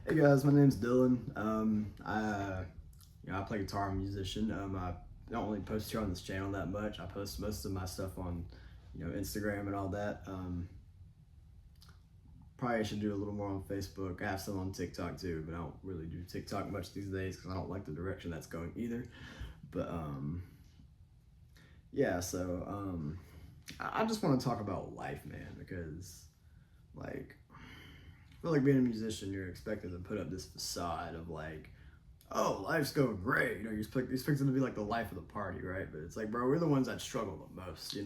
Hey guys, my name's Dylan. I play guitar. I'm a musician. I don't really post here on this channel that much. I post most of my stuff on, Instagram and all that. Probably should do a little more on Facebook. I have some on TikTok too, but I don't really do TikTok much these days because I don't like the direction that's going either. But yeah. I just want to talk about life, man, because like I feel like being a musician, you're expected to put up this facade of like, oh, life's going great. You're expected to be like the life of the party, right? But it's like, bro, we're the ones that struggle the most.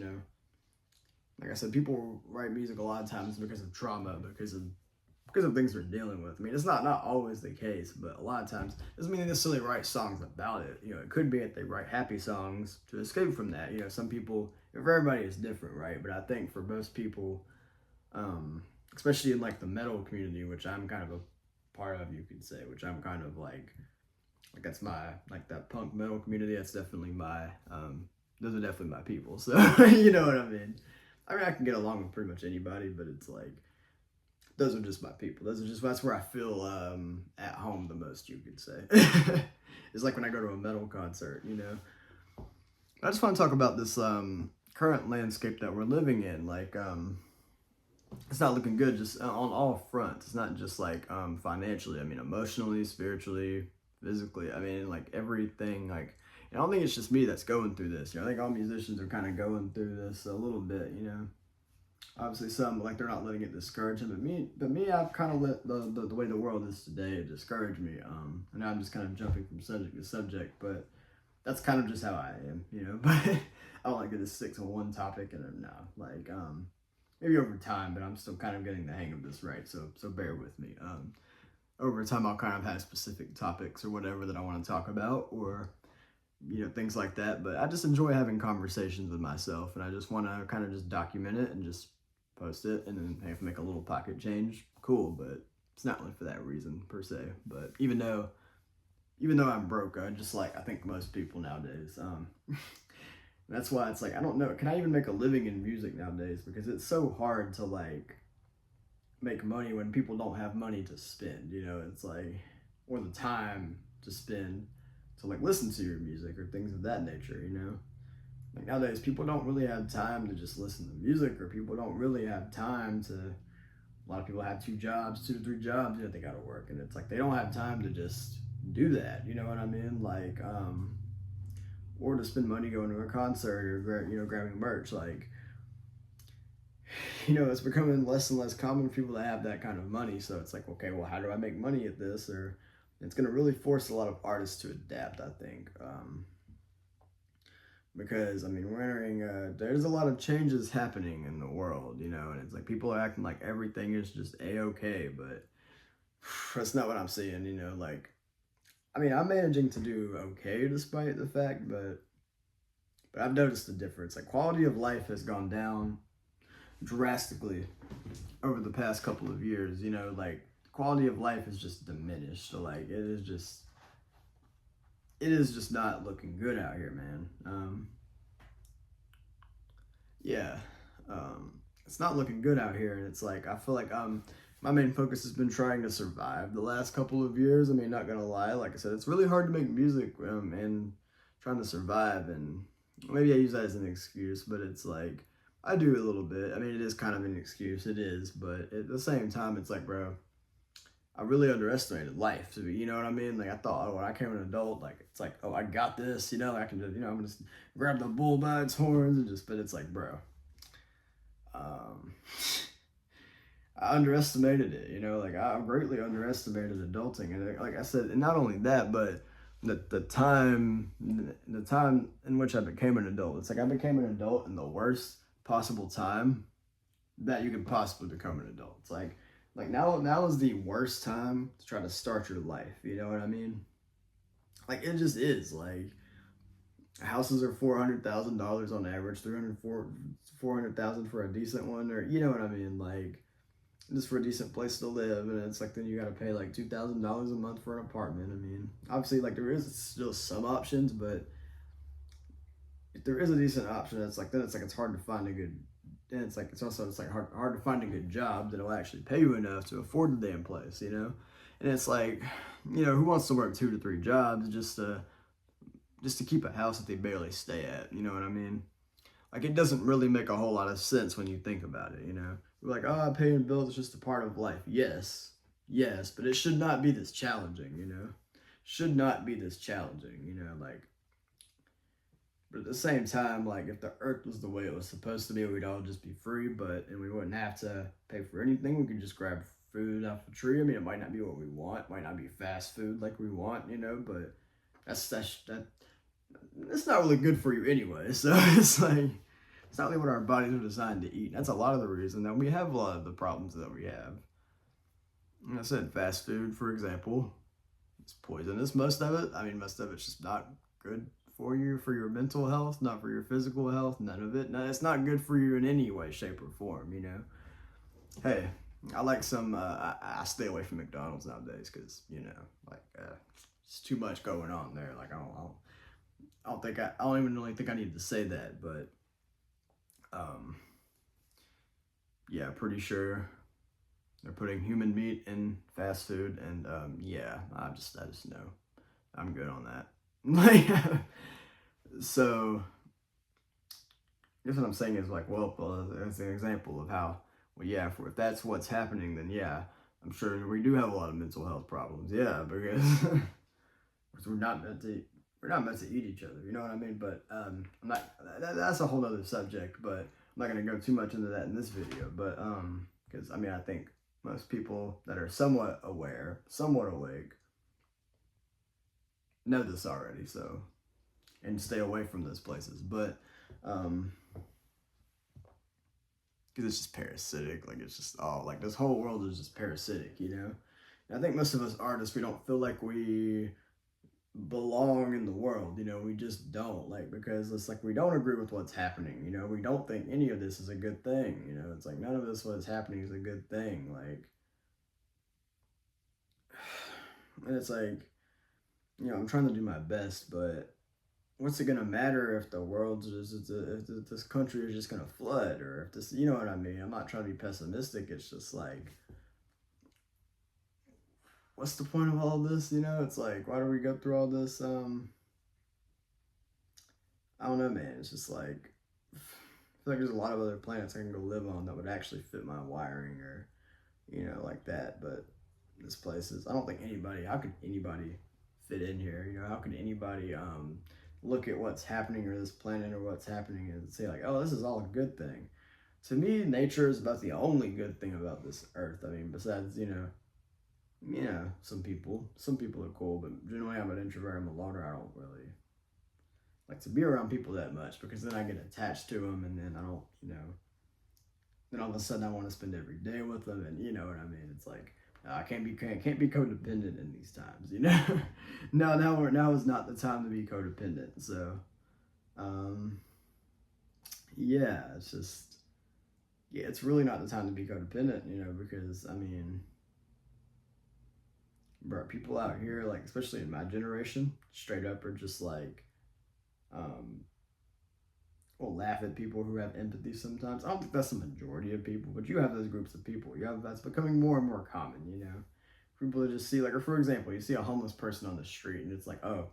Like I said, people write music a lot of times because of trauma, because of things they're dealing with. I mean, it's not always the case, but a lot of times it doesn't mean they necessarily write songs about it. It could be that they write happy songs to escape from that. Some people, if everybody is different, right? But I think for most people, especially in like the metal community, which I'm kind of a part of, you could say, which I'm kind of like that's my like that punk metal community. That's definitely my those are definitely my people. So you know what I mean. I mean, I can get along with pretty much anybody, but it's like those are just my people. That's where I feel at home the most, you could say. It's like when I go to a metal concert. I just want to talk about this current landscape that we're living in. Like it's not looking good just on all fronts. It's not just like financially. I mean, emotionally, spiritually, physically. I mean, like everything. Like I don't think it's just me that's going through this. I think all musicians are kind of going through this a little bit. Obviously some like they're not letting it discourage them, but me, I've kind of let the way the world is today discourage me. And now I'm just kind of jumping from subject to subject, but that's kind of just how I am. But I don't like to just stick to one topic and then no, like maybe over time, but I'm still kind of getting the hang of this, right? So bear with me. Over time, I'll kind of have specific topics or whatever that I want to talk about, or things like that. But I just enjoy having conversations with myself, and I just want to kind of just document it and just post it, and then if I make a little pocket change, cool. But it's not really for that reason per se. But even though I'm broke, I think most people nowadays. That's why it's like I don't know. Can I even make a living in music nowadays? Because it's so hard to like make money when people don't have money to spend. It's like or the time to spend to like listen to your music or things of that nature. Like nowadays, people don't really have time to just listen to music, or people don't really have time to. A lot of people have 2 to 3 jobs. They gotta work, and it's like they don't have time to just do that. You know what I mean? Like, or to spend money going to a concert or grabbing merch. Like, it's becoming less and less common for people to have that kind of money. So it's like, okay, well, how do I make money at this? Or it's gonna really force a lot of artists to adapt, I think. Because I mean, we're entering. There's a lot of changes happening in the world, and it's like people are acting like everything is just a-okay, but that's not what I'm seeing. Like I mean, I'm managing to do okay despite the fact, but I've noticed the difference. Like quality of life has gone down drastically over the past couple of years. Like quality of life is just diminished. So like it is just not looking good out here, man. Yeah, it's not looking good out here, and it's like I feel like my main focus has been trying to survive the last couple of years. I mean, not gonna lie, like I said, it's really hard to make music and trying to survive, and maybe I use that as an excuse, but it's like I do a little bit. I mean, it is kind of an excuse, it is, but at the same time, it's like, bro, I really underestimated life. You know what I mean? Like I thought, oh, when I became an adult, like it's like, oh, I got this. I can just, I'm just grab the bull by its horns and just. But it's like, bro, um, I underestimated it. Like I greatly underestimated adulting, and like I said, and not only that, but the time in which I became an adult. It's like I became an adult in the worst possible time that you could possibly become an adult. It's like now is the worst time to try to start your life. You know what I mean? Like it just is. Like houses are $400,000 on average, 400,000 for a decent one, or you know what I mean? Like just for a decent place to live, and it's like then you got to pay like $2,000 a month for an apartment. I mean, obviously, like there is still some options, but if there is a decent option, it's like then it's like it's hard to find a good and it's like hard to find a good job that'll actually pay you enough to afford the damn place, you know. And it's like, you know, who wants to work 2 to 3 jobs just to keep a house that they barely stay at, you know what I mean? Like, it doesn't really make a whole lot of sense when you think about it, you know. We're like, oh, paying bills is just a part of life. Yes, but it should not be this challenging, you know. Should not be this challenging, you know, like. But at the same time, like, if the earth was the way it was supposed to be, we'd all just be free, and we wouldn't have to pay for anything. We could just grab food off the tree. I mean, it might not be what we want, might not be fast food like we want, you know, but that's not really good for you anyway. So it's like, it's not really what our bodies are designed to eat. That's a lot of the reason that we have a lot of the problems that we have. Like I said, fast food, for example, it's poisonous. Most of it's just not good for you, for your mental health, not for your physical health, none of it. No, it's not good for you in any way, shape, or form, you know. Hey, I like some, I stay away from McDonald's nowadays because, you know, like, it's too much going on there. Like, I don't even really think I need to say that, but, yeah, pretty sure they're putting human meat in fast food, and, yeah, I just know. I'm good on that. Like, so, I guess what I'm saying is like, well, that's an example of how, well, yeah, if that's what's happening, then yeah, I'm sure we do have a lot of mental health problems. Yeah, because we're not meant to eat each other. You know what I mean? But that's a whole other subject. But I'm not gonna go too much into that in this video. But because I mean, I think most people that are somewhat aware, somewhat awake, know this already. So, and stay away from those places. But because it's just parasitic. Like, it's just all, like, this whole world is just parasitic, you know. And I think most of us artists, we don't feel like we belong in the world, you know. We just don't, like, because it's like we don't agree with what's happening, you know. We don't think any of this is a good thing, you know. It's like none of this what's happening is a good thing, like. And it's like, you know, I'm trying to do my best, but what's it gonna matter if the world if this country is just gonna flood, or if this, you know what I mean? I'm not trying to be pessimistic. It's just like, what's the point of all this? You know, it's like, why do we go through all this? I don't know, man. It's just like, I feel like there's a lot of other planets I can go live on that would actually fit my wiring, or, you know, like that. But this place is, I don't think how could anybody fit in here? You know, how could anybody look at what's happening, or this planet, or what's happening, and say like, oh, this is all a good thing? To me, nature is about the only good thing about this earth. I mean, besides, you know, some people are cool, but generally I'm an introvert, I'm a loner. I don't really like to be around people that much, because then I get attached to them, and then I don't, you know, then all of a sudden I want to spend every day with them, and you know what I mean? It's like, I can't be codependent in these times, you know. Now is not the time to be codependent. So, yeah, it's just, yeah, it's really not the time to be codependent, you know, because I mean, bro, people out here, like, especially in my generation, straight up are just like, will laugh at people who have empathy sometimes. I don't think that's the majority of people, but you have those groups of people. That's becoming more and more common, you know. People just see, like, or for example, you see a homeless person on the street, and it's like, oh,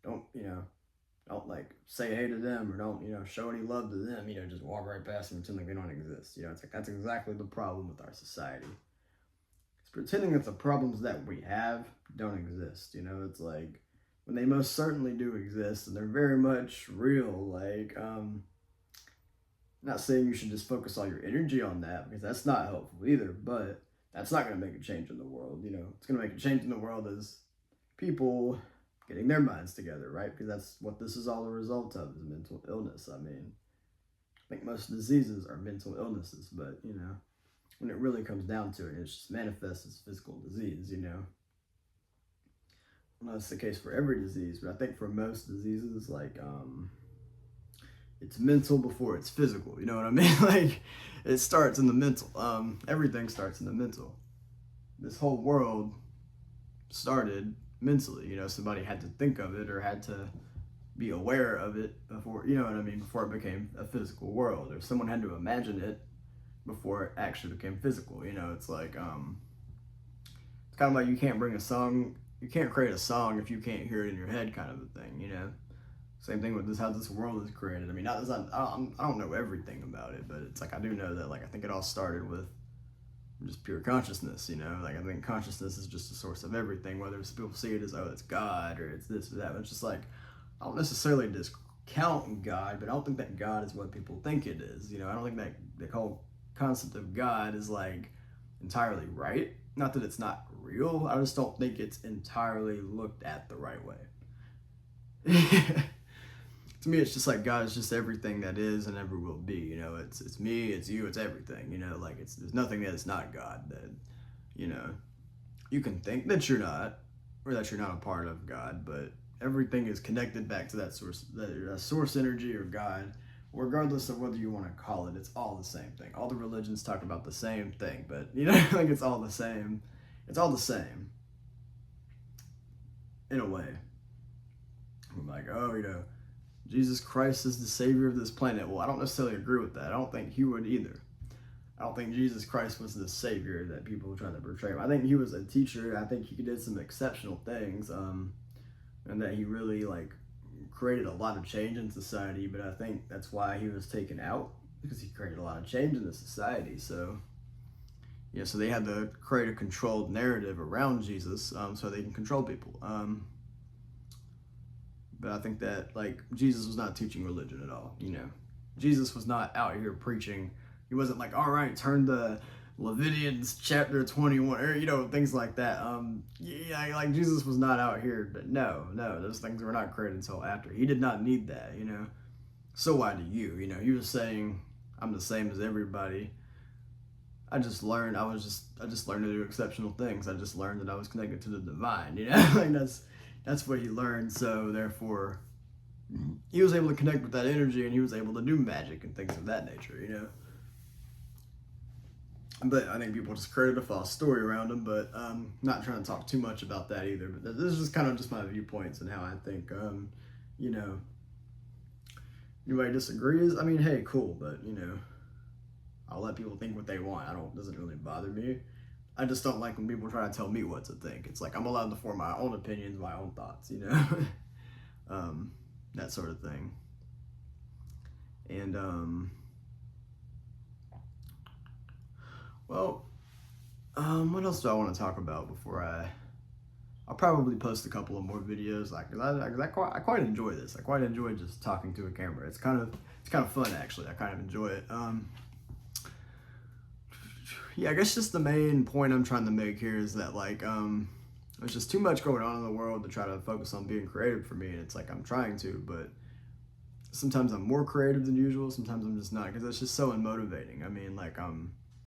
don't like say hey to them, or don't, you know, show any love to them, you know, just walk right past them and pretend like they don't exist. You know, it's like, that's exactly the problem with our society. It's pretending that the problems that we have don't exist, you know. It's like, when they most certainly do exist, and they're very much real. Like, not saying you should just focus all your energy on that, because that's not helpful either, but that's not going to make a change in the world, you know. It's going to make a change in the world as people getting their minds together, right? Because that's what this is all a result of, is mental illness. I mean, I think most diseases are mental illnesses, but, you know, when it really comes down to it, it just manifests as physical disease, you know. Well, that's the case for every disease, but I think for most diseases, like, it's mental before it's physical, you know what I mean? Like, it starts in the mental. Everything starts in the mental. This whole world started mentally, you know. Somebody had to think of it, or had to be aware of it before, you know what I mean, before it became a physical world, or someone had to imagine it before it actually became physical. You know, it's like it's kind of like you can't create a song if you can't hear it in your head, kind of a thing. You know, same thing with this, how this world is created. I mean, I don't know everything about it, but it's like I do know that, like, I think it all started with just pure consciousness. You know, like, I think consciousness is just the source of everything. Whether people see it as, oh, it's God, or it's this or that, but it's just like, I don't necessarily discount God, but I don't think that God is what people think it is. You know, I don't think that the whole concept of God is like entirely right. Not that it's not real. I just don't think it's entirely looked at the right way. To me, it's just like God is just everything that is and ever will be. You know, it's me, it's you, it's everything. You know, like there's nothing that is not God. That, you know, you can think that you're not, or that you're not a part of God, but everything is connected back to that source energy or God, regardless of whether you want to call it. It's all the same thing. All the religions talk about the same thing, but, you know, like, it's all the same. It's all the same in a way. I'm like, oh, you know, Jesus Christ is the savior of this planet. Well, I don't necessarily agree with that. I don't think he would either. I don't think Jesus Christ was the savior that people were trying to portray him. I think he was a teacher. I think he did some exceptional things, and that he really, like, created a lot of change in society. But I think that's why he was taken out, because he created a lot of change in the society. So, yeah, so they had to create a controlled narrative around Jesus, so they can control people. But I think that, like, Jesus was not teaching religion at all. You know, Jesus was not out here preaching. He wasn't like, all right, turn to Leviticus chapter 21, or, you know, things like that. Yeah, like, Jesus was not out here. But no, those things were not created until after. He did not need that, you know. So why do you? You know, he was saying, I'm the same as everybody. I just learned to do exceptional things. I just learned that I was connected to the divine, you know. Like, that's what he learned. So therefore, he was able to connect with that energy, and he was able to do magic and things of that nature, you know. But I think people just created a false story around him. But not trying to talk too much about that either. But this is just kind of just my viewpoints and how I think, you know, anybody disagrees, I mean, hey, cool. But, you know, I'll let people think what they want. It doesn't really bother me. I just don't like when people try to tell me what to think. It's like, I'm allowed to form my own opinions, my own thoughts, you know. That sort of thing. And well, what else do I want to talk about before I'll probably post a couple of more videos, like, cause I quite enjoy this. I quite enjoy just talking to a camera. It's kind of fun, actually. I kind of enjoy it. Yeah, I guess just the main point I'm trying to make here is that, like, there's just too much going on in the world to try to focus on being creative for me. And it's like, I'm trying to, but sometimes I'm more creative than usual. Sometimes I'm just not, because it's just so unmotivating. I mean, like,